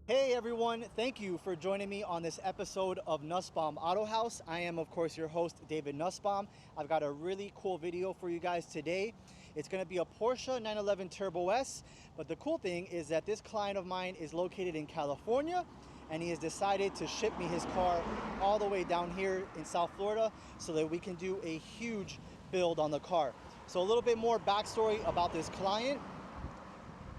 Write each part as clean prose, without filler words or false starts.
Hey everyone, thank you for joining me on this episode of Nussbaum Autohaus. I am of course your host, David Nussbaum. I've got a really cool video for you guys today. It's going to be a Porsche 911 Turbo S, but the cool thing is that this client of mine is located in California and he has decided to ship me his car all the way down here in South Florida so that we can do a huge build on the car. So a little bit more backstory about this client.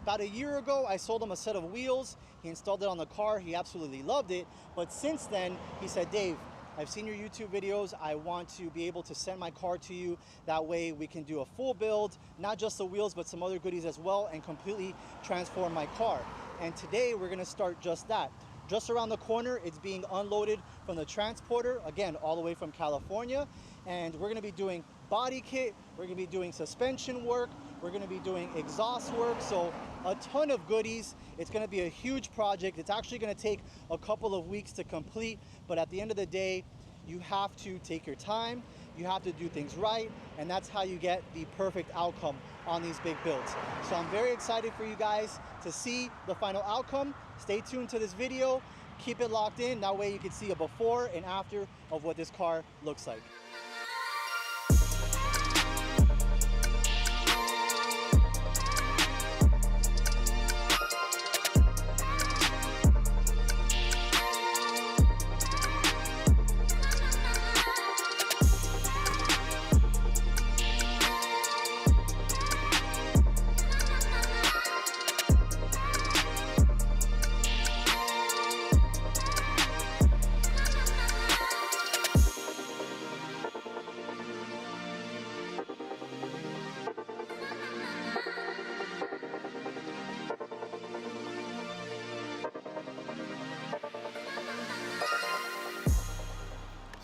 About a year ago, I sold him a set of wheels. He installed it on the car. He absolutely loved it. But since then, he said, Dave, I've seen your YouTube videos. I want to be able to send my car to you. That way we can do a full build, not just the wheels, but some other goodies as well, and completely transform my car. And today we're gonna start just that. Just around the corner, it's being unloaded from the transporter, again, all the way from California. And we're gonna be doing body kit, we're gonna be doing suspension work, we're gonna be doing exhaust work, so a ton of goodies. It's gonna be a huge project. It's actually gonna take a couple of weeks to complete, but at the end of the day, you have to take your time, you have to do things right, and that's how you get the perfect outcome on these big builds. So I'm very excited for you guys to see the final outcome. Stay tuned to this video, keep it locked in, that way you can see a before and after of what this car looks like.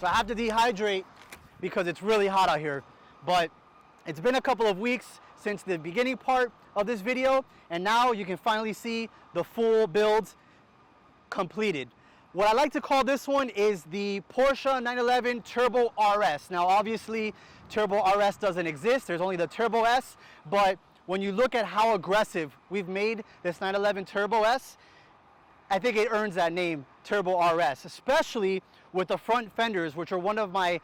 So I have to dehydrate because it's really hot out here, but it's been a couple of weeks since the beginning part of this video, and now you can finally see the full build completed. What I like to call this one is the Porsche 911 Turbo RS. Now obviously Turbo RS doesn't exist, there's only the Turbo S, but when you look at how aggressive we've made this 911 Turbo S, I think it earns that name, Turbo RS, especially with the front fenders, which are one of my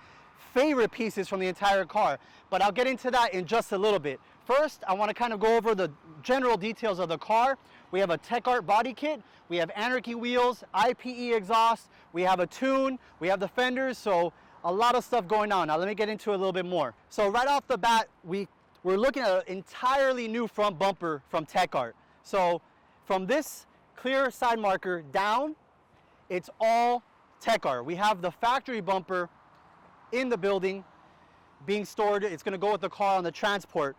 favorite pieces from the entire car. But I'll get into that in just a little bit. First, I want to kind of go over the general details of the car. We have a Tech Art body kit, we have Anarchy wheels, IPE exhaust, we have a tune, we have the fenders, so a lot of stuff going on. Now let me get into it a little bit more. So right off the bat, we're looking at an entirely new front bumper from Tech Art. So from this clear side marker down, it's all Tech Art. We have the factory bumper in the building being stored. It's going to go with the car on the transport.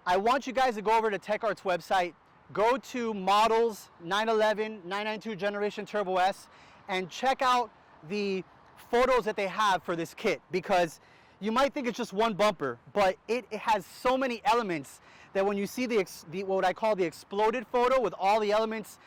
I want you guys to go over to Tech Art's website, go to models 911, 992 generation Turbo S, and check out the photos that they have for this kit, because you might think it's just one bumper, but it has so many elements that when you see what I call the exploded photo with all the elements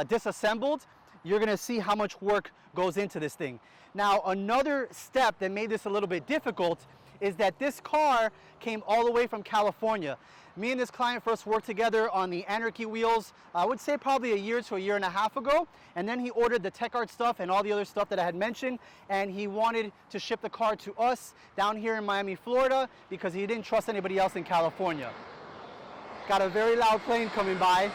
disassembled, you're gonna see how much work goes into this thing. Now, another step that made this a little bit difficult is that this car came all the way from California. Me and this client first worked together on the Anarchy wheels, I would say probably a year to a year and a half ago, and then he ordered the Tech Art stuff and all the other stuff that I had mentioned, and he wanted to ship the car to us down here in Miami, Florida, because he didn't trust anybody else in California. Got a very loud plane coming by.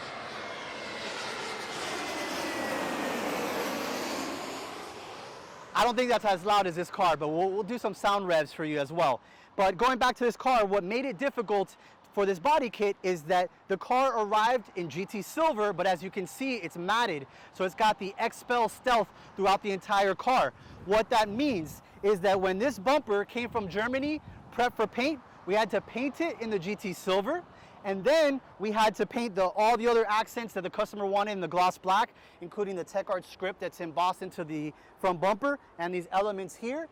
I don't think that's as loud as this car, but we'll do some sound revs for you as well. But going back to this car, what made it difficult for this body kit is that the car arrived in GT Silver, but as you can see, it's matted. So it's got the XPEL Stealth throughout the entire car. What that means is that when this bumper came from Germany, prepped for paint, we had to paint it in the GT Silver. And then we had to paint all the other accents that the customer wanted in the gloss black, including the Tech Art script that's embossed into the front bumper and these elements here.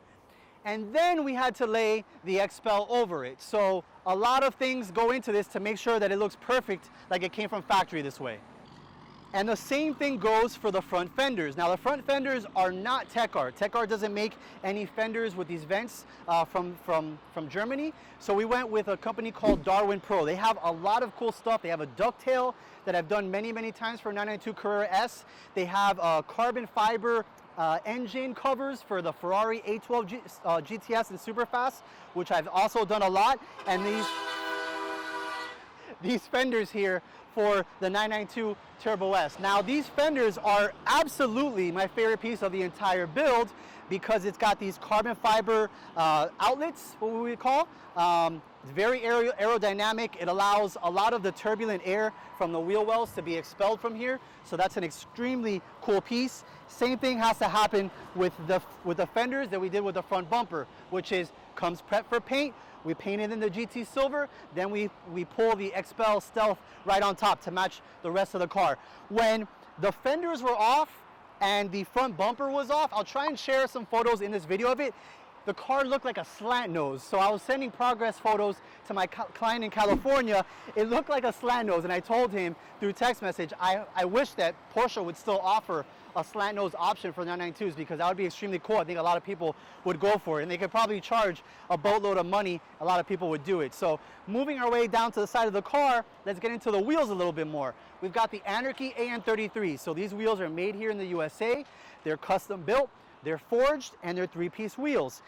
And then we had to lay the XPEL over it. So a lot of things go into this to make sure that it looks perfect, like it came from factory this way. And the same thing goes for the front fenders. Now the front fenders are not Tech Art. Tech Art doesn't make any fenders with these vents from Germany. So we went with a company called Darwin Pro. They have a lot of cool stuff. They have a ducktail that I've done many, many times for 992 Carrera S. They have carbon fiber engine covers for the Ferrari A12 GTS and Superfast, which I've also done a lot. And these fenders here for the 992 Turbo S. Now these fenders are absolutely my favorite piece of the entire build because it's got these carbon fiber outlets, what we would call. It's very aerodynamic. It allows a lot of the turbulent air from the wheel wells to be expelled from here. So that's an extremely cool piece. Same thing has to happen with the fenders that we did with the front bumper, which comes prepped for paint. We paint it in the GT Silver, then we pull the Expel Stealth right on top to match the rest of the car. When the fenders were off and the front bumper was off, I'll try and share some photos in this video of it. The car looked like a slant nose. So I was sending progress photos to my client in California. It looked like a slant nose, and I told him through text message, I wish that Porsche would still offer a slant nose option for 992s because that would be extremely cool. I think a lot of people would go for it, and they could probably charge a boatload of money. A lot of people would do it. So moving our way down to the side of the car, let's get into the wheels a little bit more. We've got the Anarchy AN33. So these wheels are made here in the USA. They're custom built, they're forged, and they're three-piece wheels.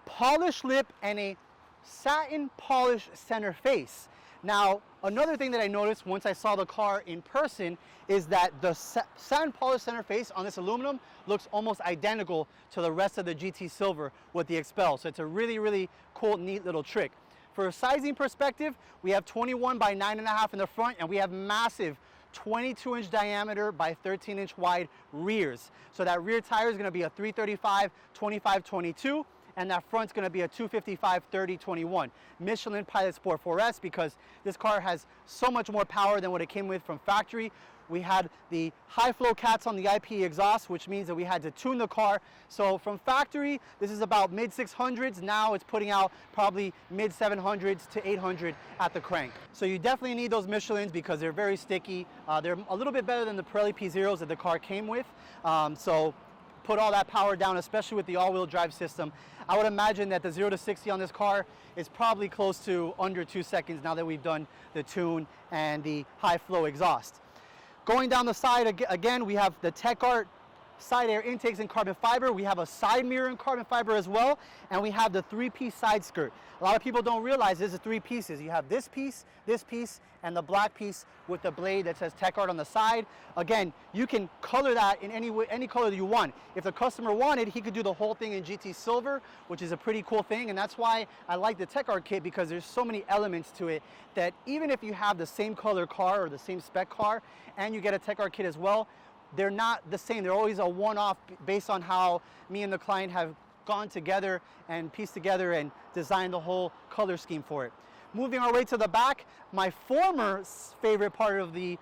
Polished lip and a satin polish center face. Now, another thing that I noticed once I saw the car in person is that the satin polished center face on this aluminum looks almost identical to the rest of the GT Silver with the Expel. So it's a really, really cool, neat little trick. For a sizing perspective, we have 21 by 9.5 in the front, and we have massive 22-inch diameter by 13-inch wide rears. So that rear tire is going to be a 335 25 22. And that front's going to be a 255 30 21 Michelin Pilot Sport 4S because this car has so much more power than what it came with from factory. We had the high flow cats on the IP exhaust, which means that we had to tune the car. So from factory, this is about mid 600s. Now it's putting out probably mid 700s to 800 at the crank. So you definitely need those Michelins because they're very sticky. They're a little bit better than the Pirelli P0s that the car came with. So put all that power down, especially with the all-wheel drive system. I would imagine that the 0 to 60 on this car is probably close to under 2 seconds now that we've done the tune and the high flow exhaust. Going down the side again, we have the Tech Art side air intakes in carbon fiber. We have a side mirror in carbon fiber as well, and we have the three-piece side skirt. A lot of people don't realize this is three pieces. You have this piece, and the black piece with the blade that says Tech Art on the side. Again, you can color that in any color that you want. If the customer wanted, he could do the whole thing in GT Silver, which is a pretty cool thing, and that's why I like the Tech Art kit because there's so many elements to it that even if you have the same color car or the same spec car and you get a Tech Art kit as well, they're not the same. They're always a one-off based on how me and the client have gone together and pieced together and designed the whole color scheme for it. Moving our way to the back, my former favorite part of the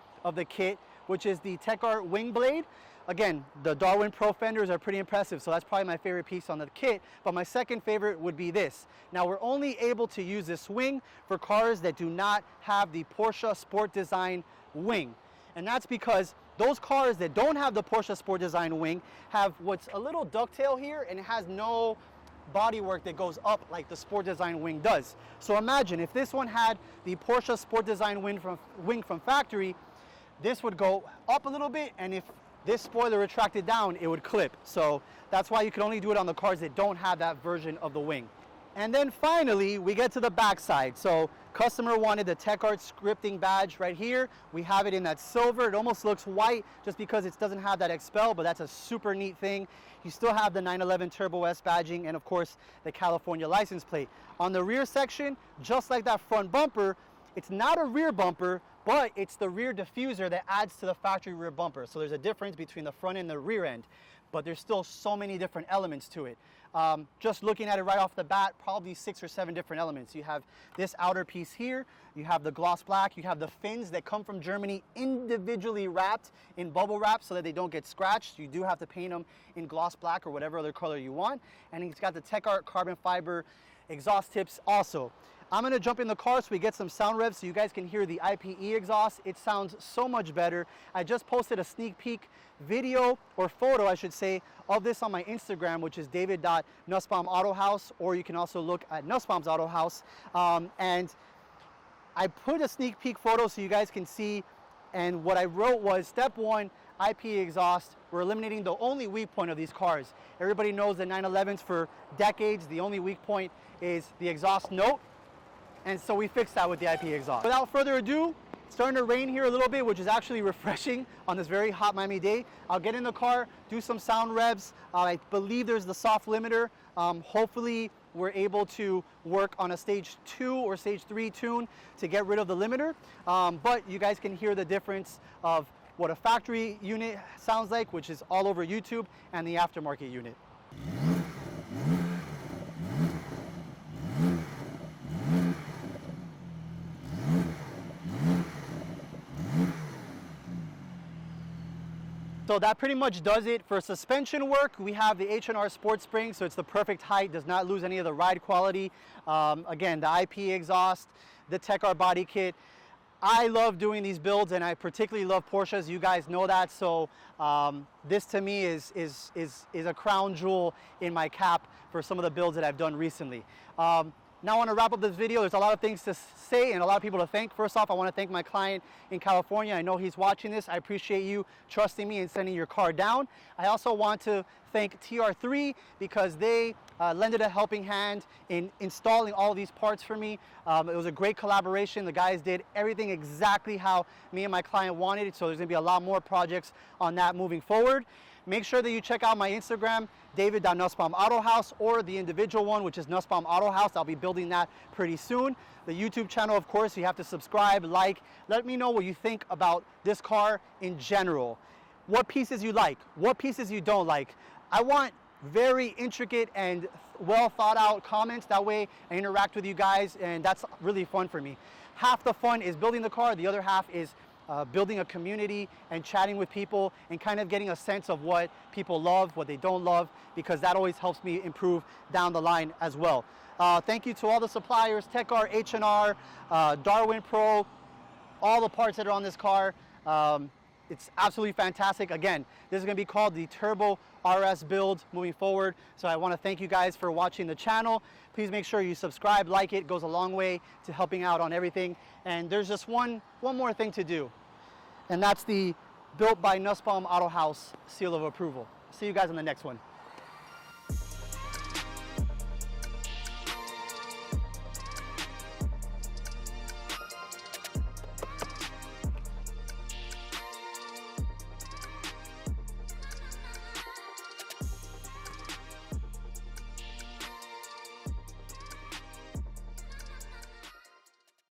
kit, which is the Tech Art wing blade. Again, the Darwin Pro fenders are pretty impressive, so that's probably my favorite piece on the kit, but my second favorite would be this. Now, we're only able to use this wing for cars that do not have the Porsche Sport Design wing, and that's because those cars that don't have the Porsche Sport Design wing have what's a little ducktail here, and it has no bodywork that goes up like the Sport Design wing does. So imagine if this one had the Porsche Sport Design wing from factory, this would go up a little bit, and if this spoiler retracted down, it would clip. So that's why you can only do it on the cars that don't have that version of the wing. And then finally, we get to the back side. So customer wanted the Tech Art scripting badge right here. We have it in that silver. It almost looks white just because it doesn't have that Expel, but that's a super neat thing. You still have the 911 Turbo S badging and of course the California license plate. On the rear section, just like that front bumper, it's not a rear bumper, but it's the rear diffuser that adds to the factory rear bumper. So there's a difference between the front and the rear end, but there's still so many different elements to it. Just looking at it right off the bat, probably 6 or 7 different elements. You have this outer piece here, you have the gloss black, you have the fins that come from Germany individually wrapped in bubble wrap so that they don't get scratched. You do have to paint them in gloss black or whatever other color you want. And it's got the Tech Art carbon fiber exhaust tips also. I'm gonna jump in the car so we get some sound revs so you guys can hear the IPE exhaust. It sounds so much better. I just posted a sneak peek video, or photo I should say, of this on my Instagram, which is david.nussbaum Autohaus, or you can also look at Nussbaum's Autohaus. And I put a sneak peek photo so you guys can see, and what I wrote was, step one, IPE exhaust. We're eliminating the only weak point of these cars. Everybody knows the 911s for decades, the only weak point is the exhaust note, and so we fixed that with the IPE exhaust. Without further ado, it's starting to rain here a little bit, which is actually refreshing on this very hot Miami day. I'll get in the car, do some sound revs. I believe there's the soft limiter. Hopefully we're able to work on a stage 2 or stage 3 tune to get rid of the limiter. But you guys can hear the difference of what a factory unit sounds like, which is all over YouTube, and the aftermarket unit. So that pretty much does it for suspension work. We have the H&R Sport Spring, so it's the perfect height, does not lose any of the ride quality. Again, the IPE exhaust, the TechR body kit. I love doing these builds, and I particularly love Porsches. You guys know that, so this to me is a crown jewel in my cap for some of the builds that I've done recently. Now I want to wrap up this video. There's a lot of things to say and a lot of people to thank. First off, I want to thank my client in California. I know he's watching this. I appreciate you trusting me and sending your car down. I also want to thank TR3 because they lended a helping hand in installing all these parts for me. It was a great collaboration. The guys did everything exactly how me and my client wanted it, so there's going to be a lot more projects on that moving forward. Make sure that you check out my Instagram, david.nussbaum Autohaus, or the individual one, which is Nussbaum Autohaus. I'll be building that pretty soon. The YouTube channel, of course, you have to subscribe, like. Let me know what you think about this car in general. What pieces you like, what pieces you don't like. I want very intricate and well thought out comments. That way I interact with you guys, and that's really fun for me. Half the fun is building the car, the other half is building a community and chatting with people and kind of getting a sense of what people love, what they don't love, because that always helps me improve down the line as well. Thank you to all the suppliers, TechR, H&R, Darwin Pro, all the parts that are on this car. It's absolutely fantastic. Again, this is going to be called the Turbo RS build moving forward. So I want to thank you guys for watching the channel. Please make sure you subscribe, like it. It goes a long way to helping out on everything. And there's just one more thing to do, and that's the Built by Nussbaum Autohaus seal of approval. See you guys on the next one.